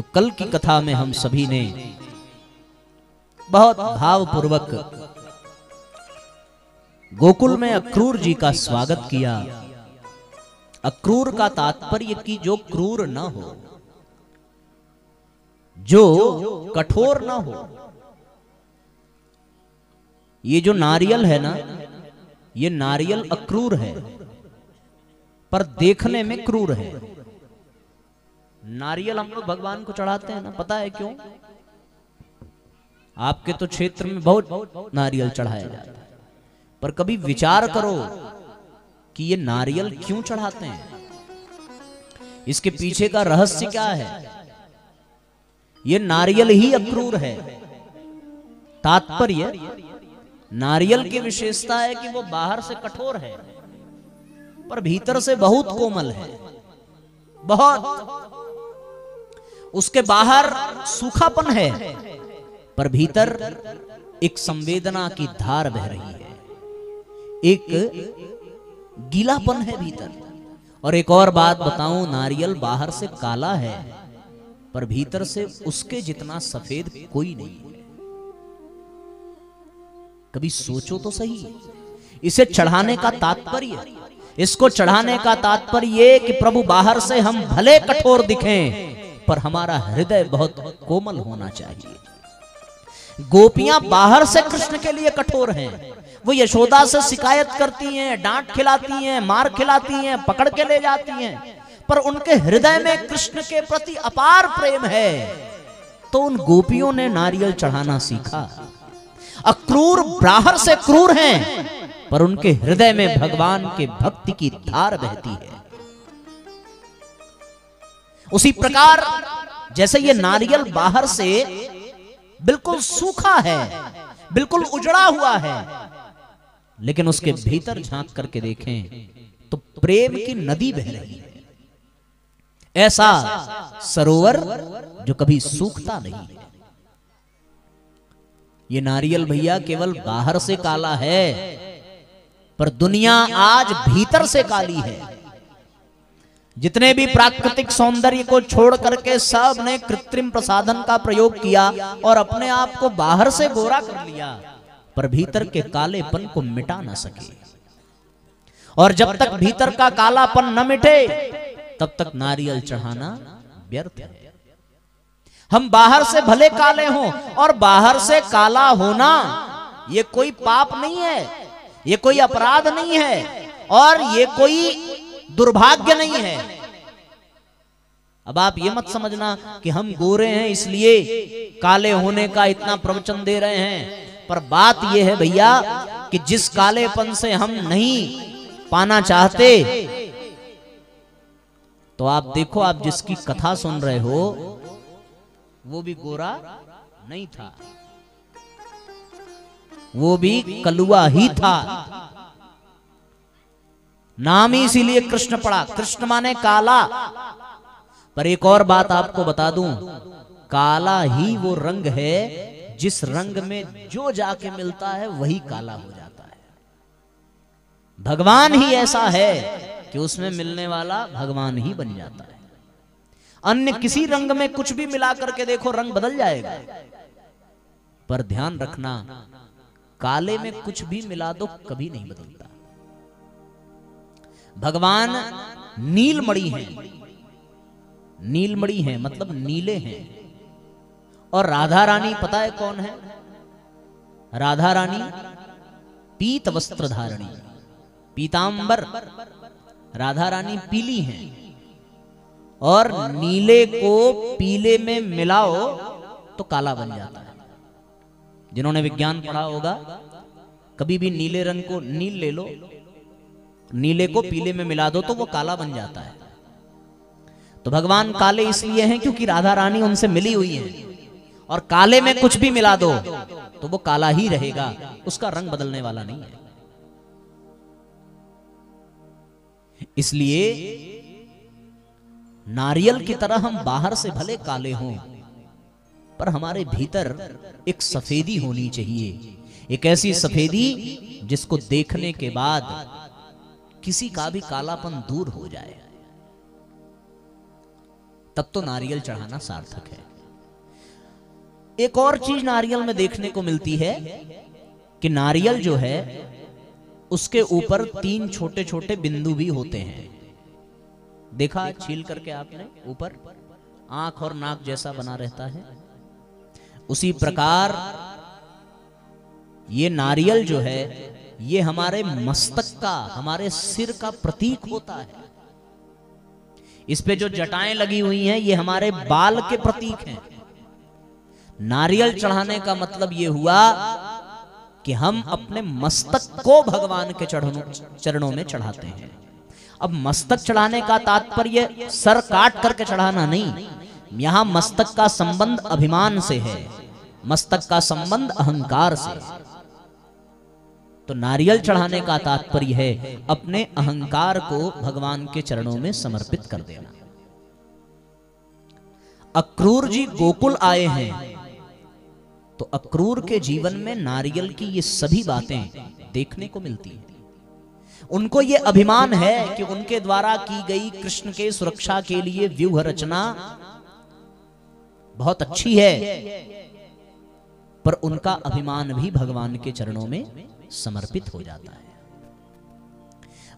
तो कल की कथा में हम सभी ने बहुत भावपूर्वक गोकुल में अक्रूर जी का स्वागत किया। अक्रूर का तात्पर्य कि जो क्रूर न हो, जो कठोर न हो। ये जो नारियल है ना, ये नारियल अक्रूर है पर देखने में क्रूर है। नारियल हम लोग भगवान को चढ़ाते हैं ना, पता है क्यों? आपके तो क्षेत्र में बहुत नारियल चढ़ाया जाता है, पर कभी विचार करो कि ये नारियल क्यों चढ़ाते हैं, इसके पीछे का रहस्य क्या है? ये नारियल ही अक्रूर है। तात्पर्य, नारियल की विशेषता है कि वो बाहर से कठोर है पर भीतर से बहुत कोमल है, बहुत। उसके बाहर सूखापन है पर भीतर एक संवेदना की धार बह रही है, एक गीलापन है भीतर। और एक और बात बताऊं, नारियल बाहर से काला है पर भीतर से उसके जितना सफेद कोई नहीं है। कभी सोचो तो सही। इसे चढ़ाने का तात्पर्य, इसको चढ़ाने का तात्पर्य ये कि प्रभु बाहर से हम भले कठोर दिखें पर हमारा हृदय बहुत कोमल होना चाहिए। गोपियां बाहर से कृष्ण के लिए कठोर हैं। वो यशोदा से शिकायत करती हैं, डांट खिलाती हैं, मार खिलाती हैं, पकड़ के ले जाती हैं, पर उनके हृदय में कृष्ण के प्रति अपार प्रेम है। तो उन गोपियों ने नारियल चढ़ाना सीखा। अक्रूर बाहर से क्रूर हैं पर उनके हृदय में भगवान के भक्ति की धार बहती है। उसी प्रकार जैसे ये नारियल बाहर से बिल्कुल सूखा है, बिल्कुल उजड़ा हुआ है, लेकिन उसके भीतर झांक करके देखें तो प्रेम की नदी बह रही है। ऐसा सरोवर जो कभी सूखता नहीं है। ये नारियल भैया केवल बाहर से काला है पर दुनिया आज भीतर से काली है। जितने भी प्राकृतिक सौंदर्य को छोड़ करके सब ने कृत्रिम प्रसाधन का प्रयोग किया और अपने आप को बाहर से गोरा कर लिया, पर भीतर के कालेपन को मिटा ना सके। और जब तक भीतर का कालापन न मिटे तब तक नारियल चढ़ाना व्यर्थ है। हम बाहर से भले काले हों, और बाहर से काला होना ये कोई पाप नहीं है, ये कोई अपराध नहीं है, और ये कोई दुर्भाग्य नहीं है। अब आप ये मत समझना कि हम गोरे हैं इसलिए काले होने का इतना प्रवचन दे रहे हैं। पर बात ये है भैया कि जिस कालेपन से हम नहीं पाना चाहते, तो आप देखो, आप जिसकी कथा सुन रहे हो वो भी गोरा नहीं था, वो भी कलुआ ही था। नाम ही इसीलिए कृष्ण पड़ा। कृष्ण माने काला। पर एक और बात आपको बता दूं, काला ही वो रंग है जिस रंग में जो जाके मिलता है वही काला हो जाता है। भगवान ही ऐसा है कि उसमें मिलने वाला भगवान ही बन जाता है। अन्य किसी रंग में कुछ भी मिला करके देखो, रंग बदल जाएगा। पर ध्यान रखना, काले में कुछ भी मिला दो कभी नहीं बदलता। भगवान नीलमणि हैं। नीलमणि हैं मतलब नीले हैं। और राधा रानी पता है कौन है? राधा रानी पीत वस्त्र धारणी, पीतांबर। राधा रानी पीली हैं, और नीले को पीले में मिलाओ तो काला बन जाता है। जिन्होंने विज्ञान पढ़ा होगा, कभी भी नीले रंग को, नील ले लो, नीले को पीले में मिला दो तो वो काला बन जाता है। तो भगवान काले इसलिए हैं क्योंकि राधा रानी उनसे मिली हुई है। और काले में कुछ भी मिला दो तो वो काला ही रहेगा, उसका रंग बदलने वाला नहीं है। इसलिए नारियल की तरह हम बाहर से भले काले हों, पर हमारे भीतर एक सफेदी होनी चाहिए। एक ऐसी सफेदी जिसको देखने के बाद किसी का भी कालापन दूर हो जाए। तब तो नारियल चढ़ाना सार्थक है। एक और चीज नारियल में देखने को मिलती है कि नारियल जो है उसके ऊपर 3 छोटे छोटे बिंदु भी होते हैं। देखा छील करके आपने, ऊपर आंख और नाक जैसा बना रहता है। उसी प्रकार ये नारियल जो है ये हमारे मस्तक का, हमारे सिर का प्रतीक होता है। इस पे जो जटाएं लगी हुई हैं ये हमारे बाल के प्रतीक हैं। नारियल चढ़ाने का मतलब ये हुआ कि हम अपने मस्तक को भगवान के चरणों में चढ़ाते हैं। अब मस्तक चढ़ाने का तात्पर्य सर काट करके चढ़ाना नहीं, यहां मस्तक का संबंध अभिमान से है, मस्तक का संबंध अहंकार से। तो नारियल चढ़ाने का तात्पर्य है अपने अहंकार को भगवान के चरणों में समर्पित कर देना। अक्रूर जी गोकुल आए हैं तो अक्रूर के जीवन में नारियल की ये सभी बातें देखने को मिलती हैं। उनको ये अभिमान है कि उनके द्वारा की गई कृष्ण के सुरक्षा के लिए व्यूह रचना बहुत अच्छी है, पर उनका अभिमान भी भगवान के चरणों में समर्पित हो जाता है।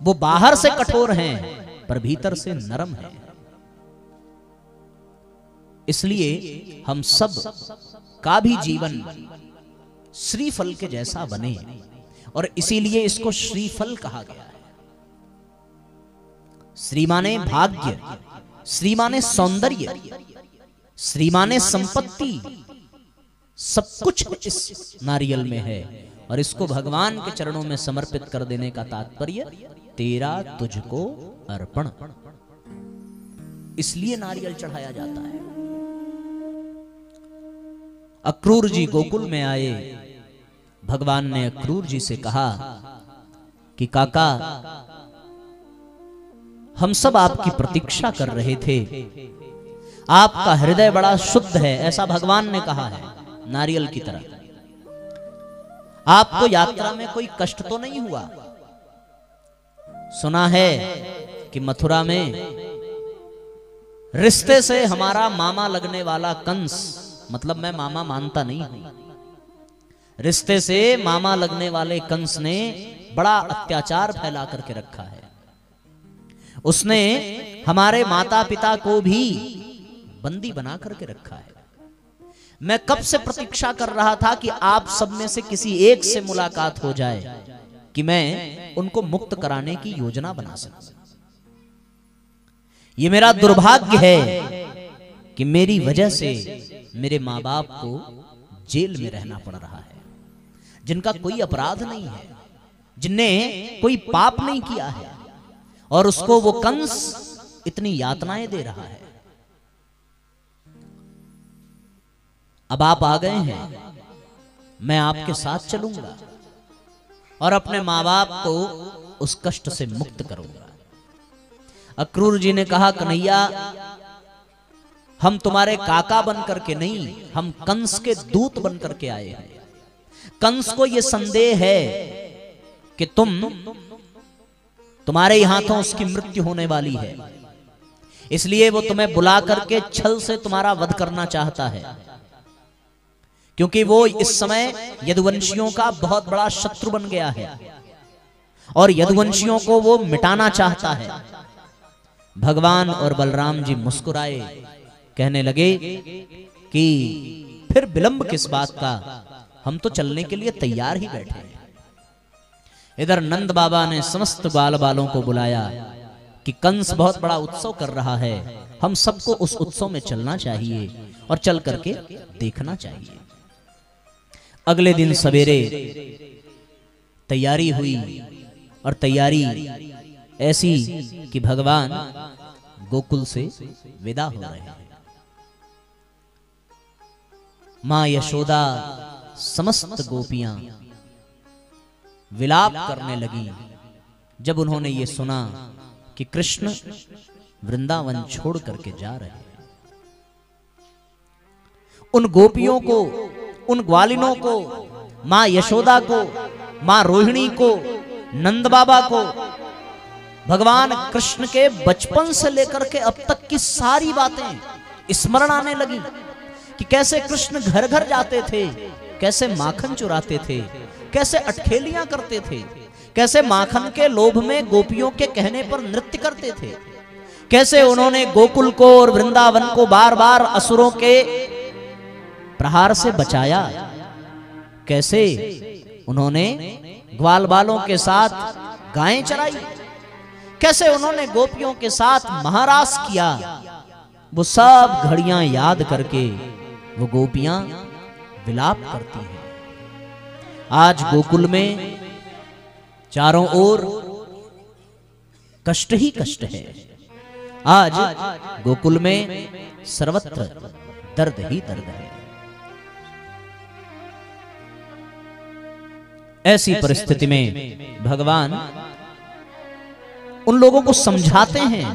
वो बाहर से कठोर हैं पर भीतर से नरम हैं। इसलिए हम सब का भी जीवन श्रीफल के जैसा बने और इसीलिए इसको श्रीफल कहा गया है। श्री माने भाग्य, श्री माने सौंदर्य, श्री माने संपत्ति, सब कुछ इस नारियल में है। और इसको भगवान के चरणों में समर्पित कर देने का तात्पर्य तेरा तुझको अर्पण, इसलिए नारियल चढ़ाया जाता है। अक्रूर जी गोकुल में आए, भगवान ने अक्रूर जी से कहा कि काका हम सब आपकी प्रतीक्षा कर रहे थे, आपका हृदय बड़ा शुद्ध है, ऐसा भगवान ने कहा है नारियल की तरह। आपको यात्रा में कोई कष्ट तो नहीं हुआ? सुना है कि मथुरा में रिश्ते से हमारा मामा लगने वाला कंस, मतलब मैं मामा मानता नहीं हूं, रिश्ते से मामा लगने वाले कंस ने बड़ा अत्याचार फैला करके रखा है। उसने हमारे माता पिता को भी बंदी बना करके रखा है। मैं कब से प्रतीक्षा कर रहा था कि आप सब में से किसी एक से मुलाकात हो जाए कि मैं उनको मुक्त कराने की योजना बना सकूं। ये मेरा दुर्भाग्य है कि मेरी वजह से मेरे माँ बाप को जेल में रहना पड़ रहा है, जिनका कोई अपराध नहीं है, जिनने कोई पाप नहीं किया है, और उसको वो कंस इतनी यातनाएं दे रहा है। अब आप आ गए हैं, मैं आपके साथ चलूंगा और अपने माँ बाप को उस कष्ट से मुक्त करूंगा। अक्रूर जी ने कहा, कन्हैया हम तुम्हारे काका बन करके नहीं, हम कंस के दूत बन करके आए हैं। कंस को यह संदेह है कि तुम्हारे ही हाथों उसकी मृत्यु होने वाली है, इसलिए वो तुम्हें बुला करके छल से तुम्हारा वध करना चाहता है, क्योंकि वो इस समय यदुवंशियों का बहुत बड़ा शत्रु बन गया है और यदुवंशियों को वो मिटाना चाहता है। भगवान और बलराम जी मुस्कुराए, कहने लगे कि फिर विलंब किस बात का, हम तो चलने के लिए तैयार ही बैठे हैं। इधर नंद बाबा ने समस्त बाल बालों को बुलाया कि कंस बहुत बड़ा उत्सव कर रहा है, हम सबको उस उत्सव में चलना चाहिए और चल करके देखना चाहिए। अगले दिन सवेरे तैयारी हुई और तैयारी ऐसी कि भगवान गोकुल से विदा हो रहे हैं। मां यशोदा समस्त गोपियां विलाप करने लगी जब उन्होंने ये सुना कि कृष्ण वृंदावन छोड़ करके जा रहे हैं। उन गोपियों को, उन ग्वालिनों को, मां यशोदा को, मां रोहिणी को, नंद बाबा को भगवान कृष्ण के बचपन से लेकर के अब तक की सारी बातें स्मरण आने लगी कि कैसे कृष्ण घर घर जाते थे, कैसे माखन चुराते थे, कैसे अटखेलियां करते थे, कैसे माखन के लोभ में गोपियों के कहने पर नृत्य करते थे, कैसे उन्होंने गोकुल को और वृंदावन को बार बार असुरों के प्रहार से बचाया, कैसे उन्होंने ग्वाल बालों के साथ गायें चराई, कैसे उन्होंने गोपियों के साथ महारास किया। वो सब घड़ियां याद करके वो गोपियां विलाप करती हैं। आज गोकुल में चारों ओर कष्ट ही कष्ट है। आज गोकुल में सर्वत्र दर्द ही दर्द है। ऐसी परिस्थिति में भगवान उन लोगों को समझाते हैं,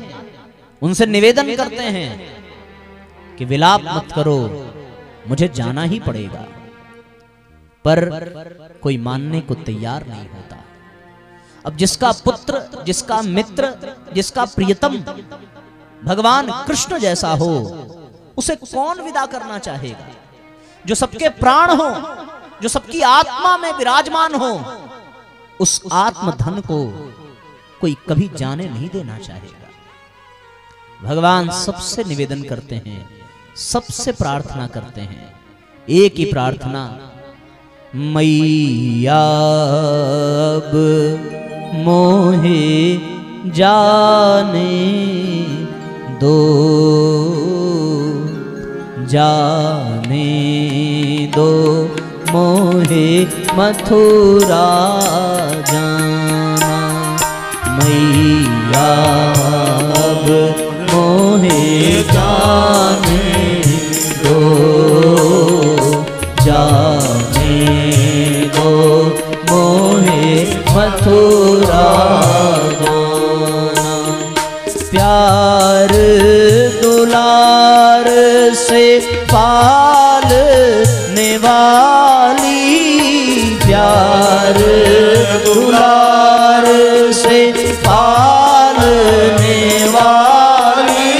उनसे निवेदन करते हैं कि विलाप मत करो, मुझे जाना ही पड़ेगा। पर कोई मानने को तैयार नहीं होता। अब जिसका पुत्र, जिसका मित्र, जिसका प्रियतम भगवान कृष्ण जैसा हो, उसे कौन विदा करना चाहेगा? जो सबके प्राण हो, जो सबकी आत्मा में विराजमान हो, उस आत्मधन को कोई कभी जाने नहीं देना चाहेगा। भगवान सबसे निवेदन करते हैं, सबसे प्रार्थना करते हैं, एक ही प्रार्थना, मैया अब मोहे जाने दो, जाने दो मोहे मथुरा जाना। मैया अब मोहे जाने दो, जाने दो मोहे मथुरा जाना। प्यार दुलार से पालने वाली, प्यार दुलार से पालने वाली,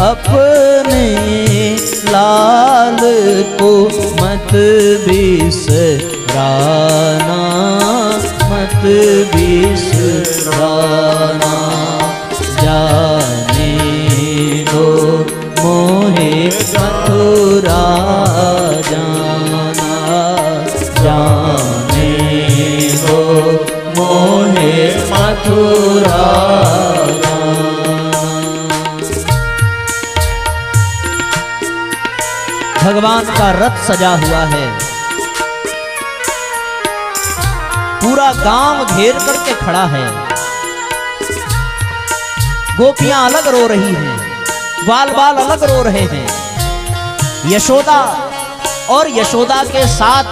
अपने लाल को मत बिसराना, मत बिसराना। जाने दो मोहे मथुरा जाना, जाने दो मोहे मथुरा जाना। भगवान का रथ सजा हुआ है, पूरा गांव घेर करके खड़ा है। गोपियां अलग रो रही हैं, ग्वाल बाल अलग रो रहे हैं। यशोदा और यशोदा के साथ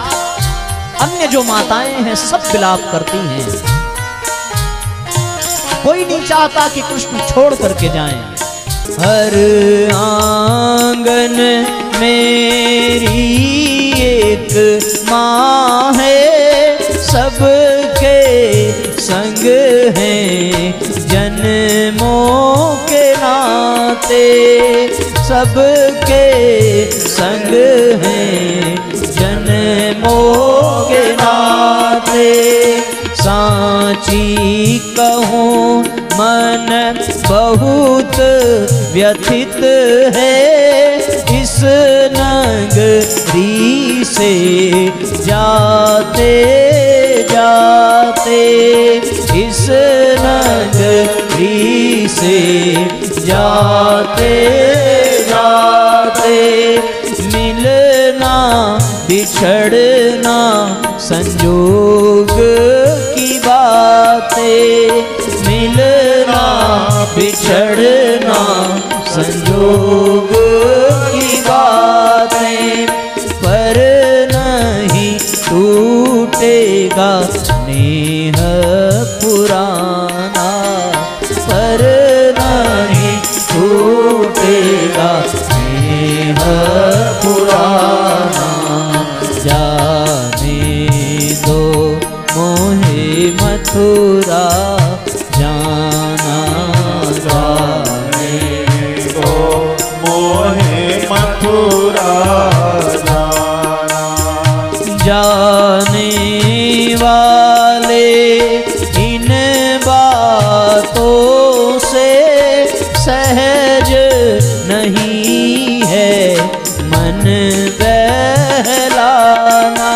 अन्य जो माताएं हैं सब विलाप करती हैं। कोई नहीं चाहता कि कृष्ण छोड़ करके जाएं। हर आंगन मेरी एक माँ है, सबके संग हैं जन्मों के नाते, सबके संग हैं जन्मों के नाते। सांची कहूँ मन बहुत व्यथित है, इस नगरी से जाते जाते, इस नगरी से जाते जाते। मिलना बिछड़ना संजोग की बातें, मिलना बिछड़ना संजोग की बातें। पर नहीं टूटेगा स्नेह पुराना, पर नहीं टूटेगा स्नेह पुराना। जाने दो मोहे मथुरा जाना, जाने वाले इन बातों से सहज नहीं है मन बहलाना,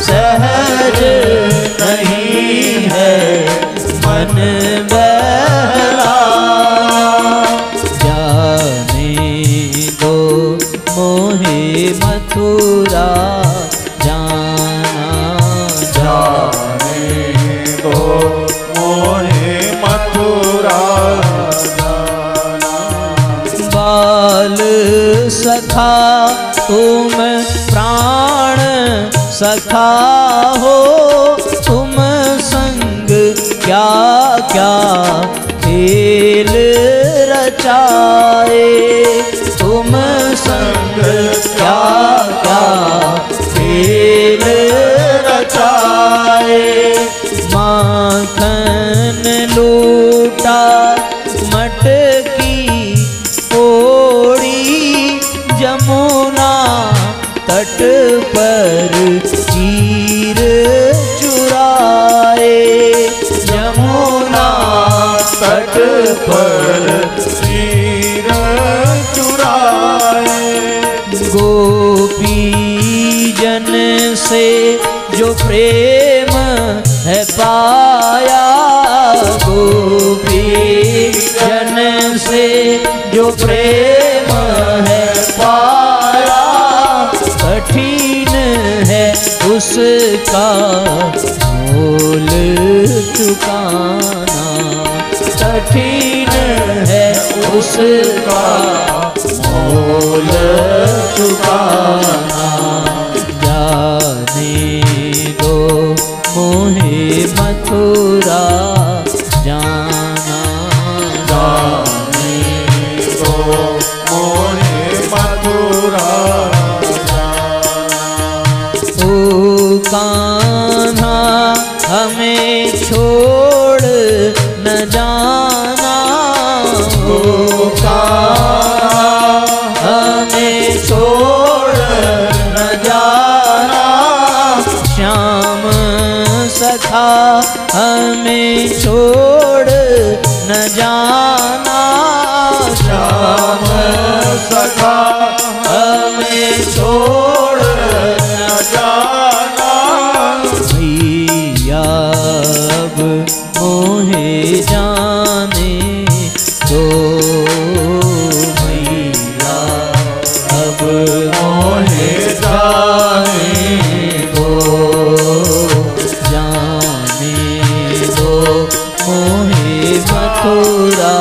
सहज नहीं है मन बहलाना। जाने दो मोहे मथुरा जाना, जाने दो मोहे मथुरा जाना। बाल सखा तुम प्राण सखा हो, तुम संग क्या क्या खेल रचाए, तुम संग क्या क्या खेल रचाए। माखन लूटा मटकी पोड़ी, जमुना तट पर चीर चुराए, यमुना तट पर चीर चुराए। गोपी जन से जो प्रेम है पाया, गोपी जन से जो प्रेम है पाया, कठिन है उसका मोल चुकाना, कठिन है उसका मोल चुकाना। जाने दो मोहे मथुरा जाना, जाने दो मोहे मथुरा जाना। ओ कान्हा हमें छोड़ न जाना, ओ कान्हा हमें छोड़ न जाना। श्याम सखा हमें छोड़ न जाना, श्याम सखा हमें छोड़ न जाना। भैया अब मोहे जाने दो, भैया अब मोहे जाने दो, जाने दो मोहे मथुरा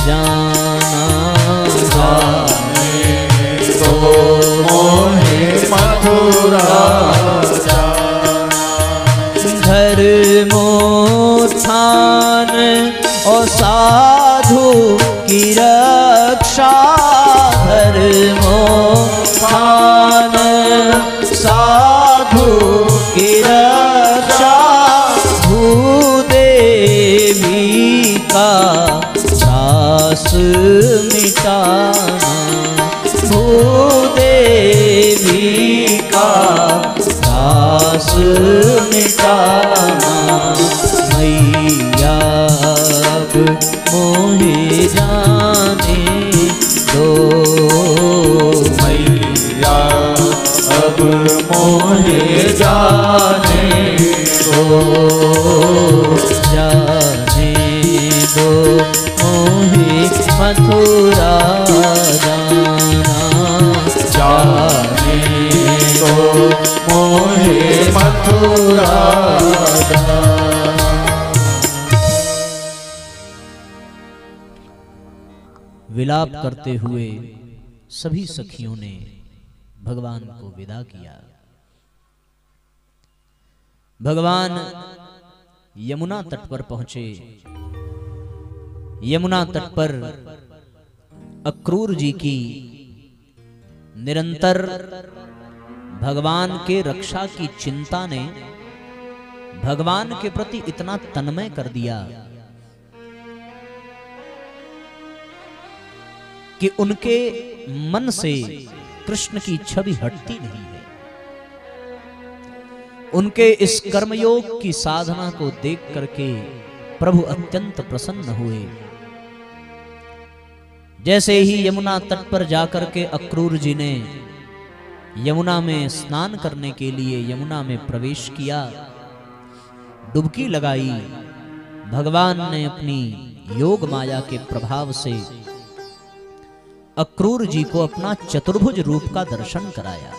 जाना, जाने दो मोहे मथुरा जाना। धर्मोत्थान और साधु की रक्षा, धर्मोत्थान साधु की रक्षा। भूदेवी का दास मिटाना, भूदेवी का दास मिटाना। मैया अब मोहे जाने दो, मैया अब मोहे जाने दो, जाने दो मोहे मथुरा जाना, जाने दो मोहे मथुरा जाना। विलाप करते हुए सभी सखियों ने भगवान को विदा किया। भगवान यमुना तट पर पहुंचे। यमुना तट पर अक्रूर जी की निरंतर भगवान के रक्षा की चिंता ने भगवान के प्रति इतना तन्मय कर दिया कि उनके मन से कृष्ण की छवि हटती नहीं है। उनके इस कर्मयोग की साधना को देख करके प्रभु अत्यंत प्रसन्न हुए। जैसे ही यमुना तट पर जाकर के अक्रूर जी ने यमुना में स्नान करने के लिए यमुना में प्रवेश किया, डुबकी लगाई, भगवान ने अपनी योग माया के प्रभाव से अक्रूर जी को अपना चतुर्भुज रूप का दर्शन कराया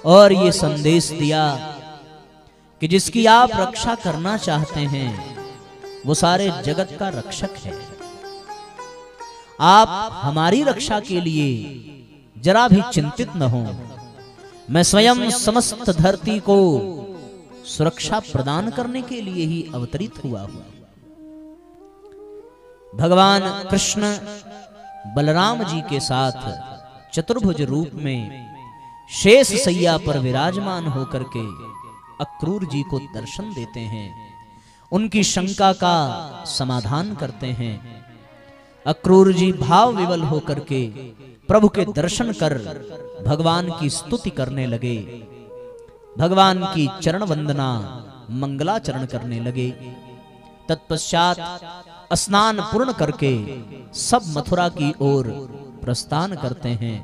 और ये संदेश दिया कि जिसकी आप रक्षा करना चाहते हैं वो सारे जगत का रक्षक है। आप हमारी रक्षा के लिए जरा भी चिंतित न हो, मैं स्वयं समस्त धरती को सुरक्षा प्रदान करने के लिए ही अवतरित हुआ हूं। भगवान कृष्ण बलराम जी के साथ चतुर्भुज रूप में शेष सैया पर विराजमान होकर के अक्रूर जी को दर्शन देते हैं, उनकी शंका का समाधान करते हैं। अक्रूर जी भाव विवल होकर के प्रभु के दर्शन कर भगवान की स्तुति करने लगे, भगवान की चरण वंदना मंगलाचरण करने लगे। तत्पश्चात स्नान पूर्ण करके सब मथुरा की ओर प्रस्थान करते हैं।